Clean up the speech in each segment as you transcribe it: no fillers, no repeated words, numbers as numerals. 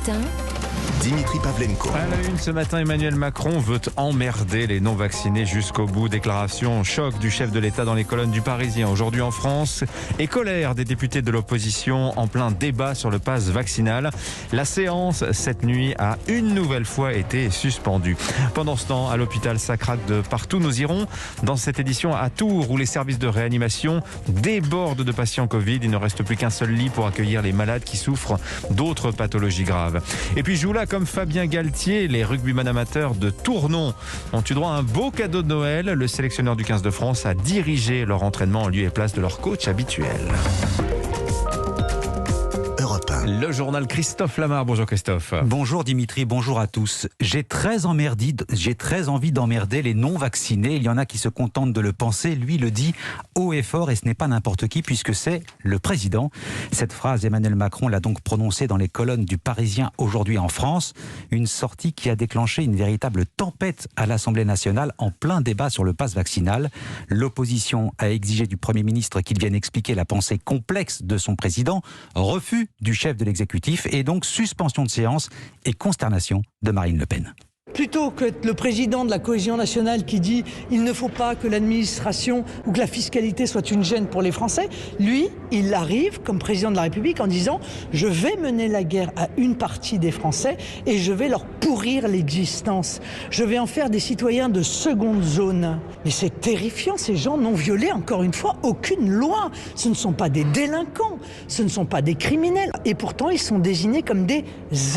matin, Dimitri Pavlenko. À la une ce matin, Emmanuel Macron veut emmerder les non-vaccinés jusqu'au bout. Déclaration choc du chef de l'État dans les colonnes du Parisien aujourd'hui en France et colère des députés de l'opposition en plein débat sur le pass vaccinal. La séance cette nuit a une nouvelle fois été suspendue. Pendant ce temps, à l'hôpital, ça craque de partout. Nous irons dans cette édition à Tours où les services de réanimation débordent de patients Covid. Il ne reste plus qu'un seul lit pour accueillir les malades qui souffrent d'autres pathologies graves. Et puis joue là comme Fabien Galtier, les rugbyman amateurs de Tournon ont eu droit à un beau cadeau de Noël. Le sélectionneur du 15 de France a dirigé leur entraînement en lieu et place de leur coach habituel. Le journal Christophe Lamar. Bonjour Christophe. Bonjour Dimitri, bonjour à tous. J'ai très envie d'emmerder les non-vaccinés. Il y en a qui se contentent de le penser. Lui le dit haut et fort et ce n'est pas n'importe qui puisque c'est le président. Cette phrase, Emmanuel Macron l'a donc prononcée dans les colonnes du Parisien aujourd'hui en France. Une sortie qui a déclenché une véritable tempête à l'Assemblée nationale en plein débat sur le pass vaccinal. L'opposition a exigé du Premier ministre qu'il vienne expliquer la pensée complexe de son président. Refus du chef de l'exécutif et donc suspension de séance et consternation de Marine Le Pen. Plutôt que le président de la cohésion nationale qui dit il ne faut pas que l'administration ou que la fiscalité soit une gêne pour les Français, lui, il arrive comme président de la République en disant je vais mener la guerre à une partie des Français et je vais leur pourrir l'existence. Je vais en faire des citoyens de seconde zone. Mais c'est terrifiant, ces gens n'ont violé encore une fois aucune loi. Ce ne sont pas des délinquants, ce ne sont pas des criminels. Et pourtant, ils sont désignés comme des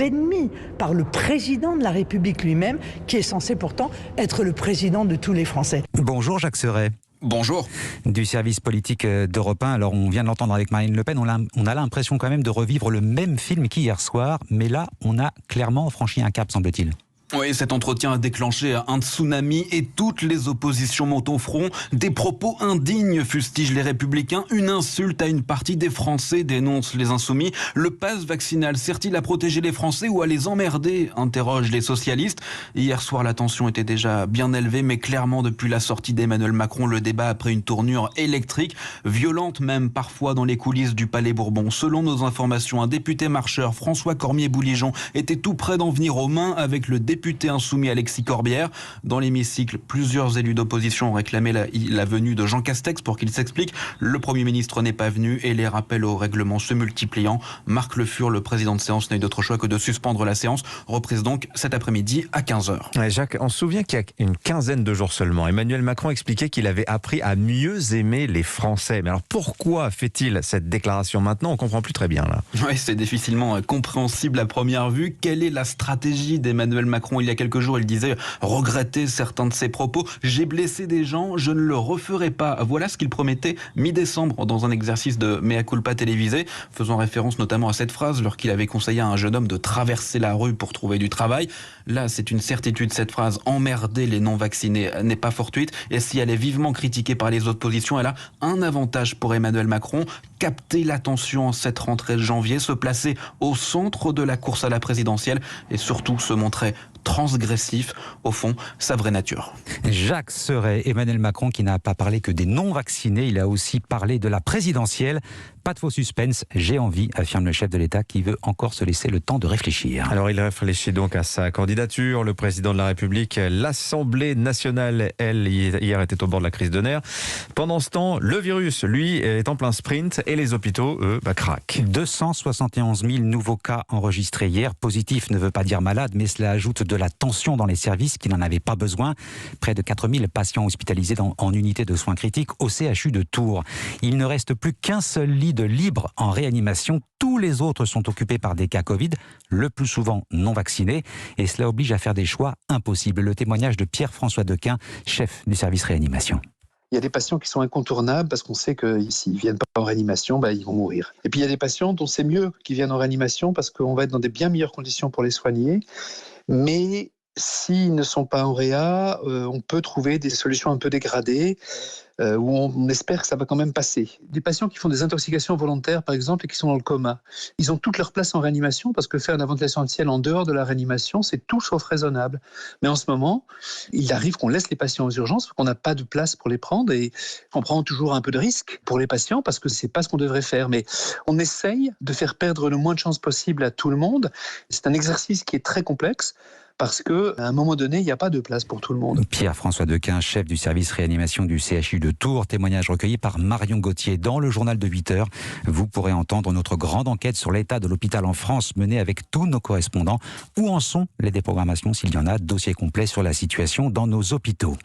ennemis par le président de la République lui-même, qui est censé pourtant être le président de tous les Français. Bonjour Jacques Serret. Bonjour. Du service politique d'Europe 1. Alors on vient de l'entendre avec Marine Le Pen, on a l'impression quand même de revivre le même film qu'hier soir, mais là on a clairement franchi un cap, semble-t-il. Oui, cet entretien a déclenché un tsunami et toutes les oppositions montent au front. Des propos indignes fustigent les Républicains. Une insulte à une partie des Français, dénoncent les Insoumis. Le pass vaccinal sert-il à protéger les Français ou à les emmerder, interrogent les socialistes. Hier soir, la tension était déjà bien élevée, mais clairement, depuis la sortie d'Emmanuel Macron, le débat a pris une tournure électrique, violente même parfois dans les coulisses du Palais Bourbon. Selon nos informations, un député marcheur, François Cormier-Bouligeon, était tout près d'en venir aux mains avec le député insoumis Alexis Corbière. Dans l'hémicycle, plusieurs élus d'opposition ont réclamé la venue de Jean Castex pour qu'il s'explique. Le Premier ministre n'est pas venu et les rappels au règlement se multipliant. Marc Le Fur, le président de séance, n'a eu d'autre choix que de suspendre la séance. Reprise donc cet après-midi à 15h. Ouais, Jacques, on se souvient qu'il y a une quinzaine de jours seulement, Emmanuel Macron expliquait qu'il avait appris à mieux aimer les Français. Mais alors pourquoi fait-il cette déclaration maintenant ? On ne comprend plus très bien là. Oui, c'est difficilement compréhensible à première vue. Quelle est la stratégie d'Emmanuel Macron ? Il y a quelques jours, il disait regretter certains de ses propos. J'ai blessé des gens, je ne le referai pas. Voilà ce qu'il promettait mi-décembre dans un exercice de mea culpa télévisé, faisant référence notamment à cette phrase lorsqu'il avait conseillé à un jeune homme de traverser la rue pour trouver du travail. Là, c'est une certitude, cette phrase emmerder les non-vaccinés n'est pas fortuite. Et si elle est vivement critiquée par les oppositions, elle a un avantage pour Emmanuel Macron, capter l'attention en cette rentrée de janvier, se placer au centre de la course à la présidentielle et surtout se montrer transgressif, au fond, sa vraie nature. Jacques Serret, Emmanuel Macron qui n'a pas parlé que des non-vaccinés, il a aussi parlé de la présidentielle. Pas de faux suspense, j'ai envie, affirme le chef de l'État qui veut encore se laisser le temps de réfléchir. Alors il réfléchit donc à sa candidature, le président de la République, l'Assemblée nationale, elle, hier était au bord de la crise de nerfs. Pendant ce temps, le virus, lui, est en plein sprint et les hôpitaux, eux, craquent. 271 000 nouveaux cas enregistrés hier. Positif ne veut pas dire malade, mais cela ajoute de la tension dans les services qui n'en avaient pas besoin. Près de 4 000 patients hospitalisés en unité de soins critiques au CHU de Tours. Il ne reste plus qu'un seul lit de libre en réanimation. Tous les autres sont occupés par des cas Covid, le plus souvent non vaccinés. Et cela oblige à faire des choix impossibles. Le témoignage de Pierre-François Dequin, chef du service réanimation. Il y a des patients qui sont incontournables parce qu'on sait que s'ils ne viennent pas en réanimation, ils vont mourir. Et puis il y a des patients dont c'est mieux qu'ils viennent en réanimation parce qu'on va être dans des bien meilleures conditions pour les soigner. Mais S'ils ne sont pas en réa, on peut trouver des solutions un peu dégradées, où on espère que ça va quand même passer. Des patients qui font des intoxications volontaires, par exemple, et qui sont dans le coma, ils ont toute leur place en réanimation, parce que faire une ventilation artificielle en dehors de la réanimation, c'est tout sauf raisonnable. Mais en ce moment, il arrive qu'on laisse les patients aux urgences, parce qu'on n'a pas de place pour les prendre, et on prend toujours un peu de risque pour les patients, parce que c'est pas ce qu'on devrait faire. Mais on essaye de faire perdre le moins de chances possible à tout le monde. C'est un exercice qui est très complexe, parce qu'à un moment donné, il n'y a pas de place pour tout le monde. Pierre-François Dequin, chef du service réanimation du CHU de Tours, témoignage recueilli par Marion Gauthier dans le journal de 8h. Vous pourrez entendre notre grande enquête sur l'état de l'hôpital en France menée avec tous nos correspondants. Où en sont les déprogrammations, s'il y en a, dossier complet sur la situation dans nos hôpitaux.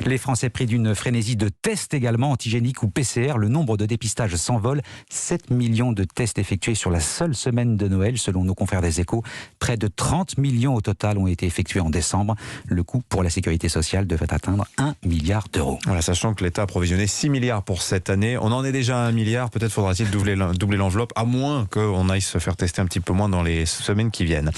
Les Français pris d'une frénésie de tests également, antigéniques ou PCR, le nombre de dépistages s'envole. 7 millions de tests effectués sur la seule semaine de Noël, selon nos confrères des Échos. Près de 30 millions au total ont été effectué en décembre. Le coût pour la sécurité sociale devait atteindre 1 milliard d'euros. Voilà, sachant que l'État a provisionné 6 milliards pour cette année. On en est déjà à 1 milliard. Peut-être faudra-t-il doubler l'enveloppe, à moins qu'on aille se faire tester un petit peu moins dans les semaines qui viennent.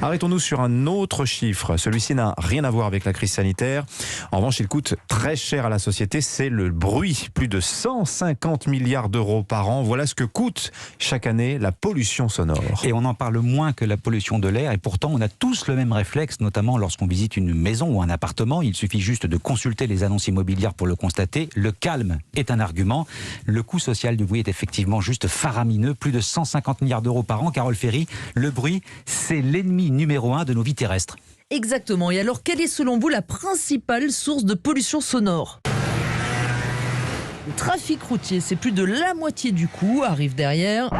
Arrêtons-nous sur un autre chiffre. Celui-ci n'a rien à voir avec la crise sanitaire. En revanche, il coûte très cher à la société. C'est le bruit. Plus de 150 milliards d'euros par an. Voilà ce que coûte chaque année la pollution sonore. Et on en parle moins que la pollution de l'air. Et pourtant, on a tous le même réflexe, notamment lorsqu'on visite une maison ou un appartement. Il suffit juste de consulter les annonces immobilières pour le constater. Le calme est un argument. Le coût social du bruit est effectivement juste faramineux. Plus de 150 milliards d'euros par an. Carole Ferry, le bruit, c'est l'ennemi numéro 1 de nos vies terrestres. Exactement. Et alors, quelle est selon vous la principale source de pollution sonore ? Le trafic routier, c'est plus de la moitié du coût, arrive derrière.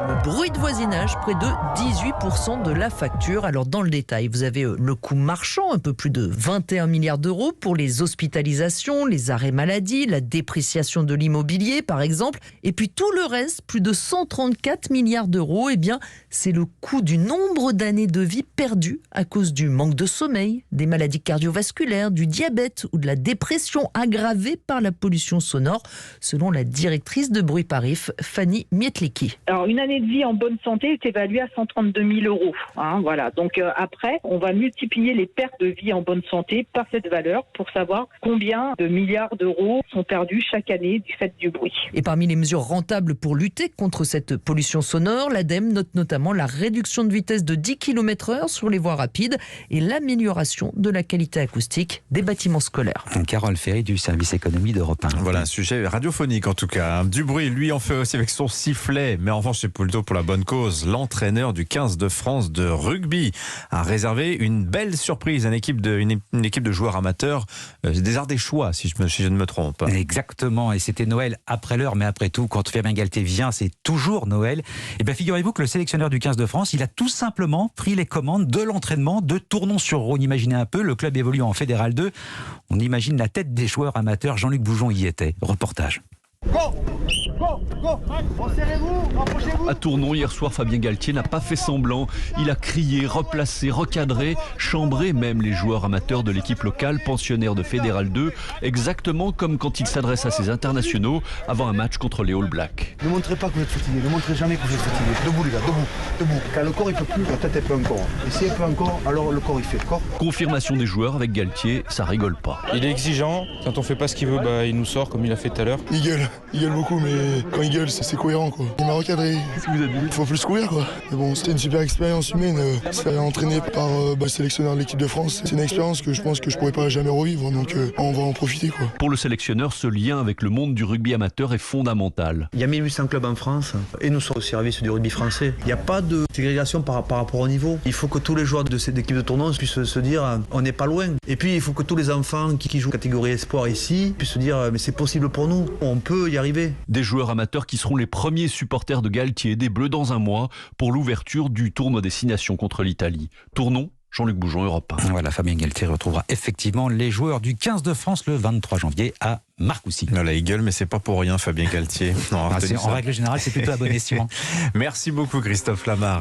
Le bruit de voisinage, près de 18% de la facture. Alors dans le détail, vous avez le coût marchand, un peu plus de 21 milliards d'euros pour les hospitalisations, les arrêts maladie, la dépréciation de l'immobilier par exemple. Et puis tout le reste, plus de 134 milliards d'euros, eh bien c'est le coût du nombre d'années de vie perdues à cause du manque de sommeil, des maladies cardiovasculaires, du diabète ou de la dépression aggravée par la pollution sonore, selon la directrice de Bruit Parif, Fanny Mietlicki. Alors une année de vie en bonne santé est évaluée à 132 000 euros. Voilà. Donc après, on va multiplier les pertes de vie en bonne santé par cette valeur pour savoir combien de milliards d'euros sont perdus chaque année du fait du bruit. Et parmi les mesures rentables pour lutter contre cette pollution sonore, l'ADEME note notamment la réduction de vitesse de 10 km/h sur les voies rapides et l'amélioration de la qualité acoustique des bâtiments scolaires. Carole Ferry du service économie d'Europe 1. Voilà un sujet radiophonique en tout cas. Du bruit, lui en fait aussi avec son sifflet, mais en revanche c'est plutôt pour la bonne cause. L'entraîneur du 15 de France de rugby a réservé une belle surprise à une équipe de joueurs amateurs des Ardéchois, si je ne me trompe. Exactement, et c'était Noël après l'heure, mais après tout, quand Fabien Galtier vient, c'est toujours Noël. Et bien figurez-vous que le sélectionneur du 15 de France, il a tout simplement pris les commandes de l'entraînement de Tournon-sur-Rhône. Imaginez un peu, le club évolue en Fédéral 2. On imagine la tête des joueurs amateurs. Jean-Luc Boujon y était. Reportage. Go, go, go, resserrez-vous, rapprochez-vous. À Tournon, hier soir, Fabien Galtier n'a pas fait semblant. Il a crié, replacé, recadré, chambré même les joueurs amateurs de l'équipe locale, pensionnaire de Fédéral 2, exactement comme quand il s'adresse à ses internationaux avant un match contre les All Blacks. Ne montrez pas que vous êtes fatigué, ne montrez jamais que vous êtes fatigué. Debout les gars, debout. Quand le corps il peut plus, la tête elle peut encore. Et si elle peut encore, alors le corps il fait corps. Confirmation des joueurs avec Galtier, ça rigole pas. Il est exigeant, quand on fait pas ce qu'il veut, il nous sort comme il a fait tout à l'heure. Il gueule beaucoup, mais quand il gueule, c'est cohérent, quoi. Il m'a recadré. Qu'est-ce que vous avez dit ? Il faut plus courir, quoi. Mais bon, c'était une super expérience humaine. Se faire entraîner par le sélectionneur de l'équipe de France, c'est une expérience que je pense que je pourrais pas jamais revivre, donc on va en profiter, quoi. Pour le sélectionneur, ce lien avec le monde du rugby amateur est fondamental. Il y a 1800 clubs en France et nous sommes au service du rugby français. Il n'y a pas de ségrégation par rapport au niveau. Il faut que tous les joueurs de cette équipe de tournoi puissent se dire on n'est pas loin. Et puis il faut que tous les enfants qui jouent catégorie espoir ici puissent se dire mais c'est possible pour nous, on peut y arriver. Des joueurs amateurs qui seront les premiers supporters de Galtier des Bleus dans un mois pour l'ouverture du tournoi des 6 nations contre l'Italie. Tournons, Jean-Luc Boujon, Europe 1. Voilà, Fabien Galtier retrouvera effectivement les joueurs du 15 de France le 23 janvier à Marcoussis. Voilà, il gueule, mais c'est pas pour rien, Fabien Galtier. En règle générale, c'est plutôt à bon escient. Merci beaucoup, Christophe Lamar.